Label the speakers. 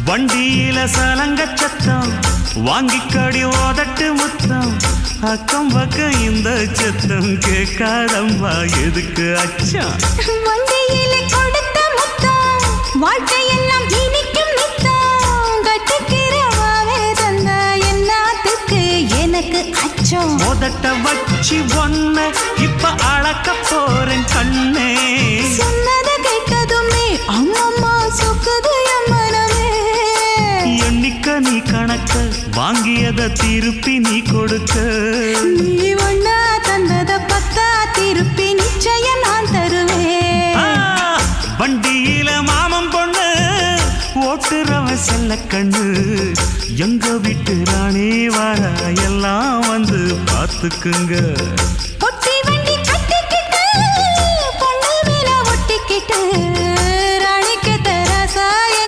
Speaker 1: வண்டியில சலங்க சத்தம் வாங்கிக்கடி ஓதட்டு முத்தம் அக்கம் பக்கம் இந்த சத்தம் கேட்காதம்மா எதுக்கு அச்சம்
Speaker 2: வண்டியில கொடுத்த முத்தம் வாழ்க்கையெல்லாம் இனிக்கும் நித்தம் கட்டுக்கிறவாவே தந்த என்னத்துக்கு எனக்கு அச்சம்
Speaker 1: ஓதட்ட வச்சு ஒன்ன இப்ப அளக்க போறேன் கண்ணே
Speaker 2: சொன்னத கேட்கதுமே அம்மம்மா சொக்குது என் மனமே
Speaker 1: எண்ணிக்க நீ கணக்க வாங்கியத திருப்பி நீ கொடுக்க
Speaker 2: நீ ஒன்னா தந்தத பத்தா திருப்பி நிச்சயம் நான் தருவேன்
Speaker 1: வண்டியில மாமன் பொண்ணு ஓட்டுறவன் செல்ல கண்ணு எங்க வீட்டு ராணி வர எல்லாம் வந்து பார்த்துக்குங்க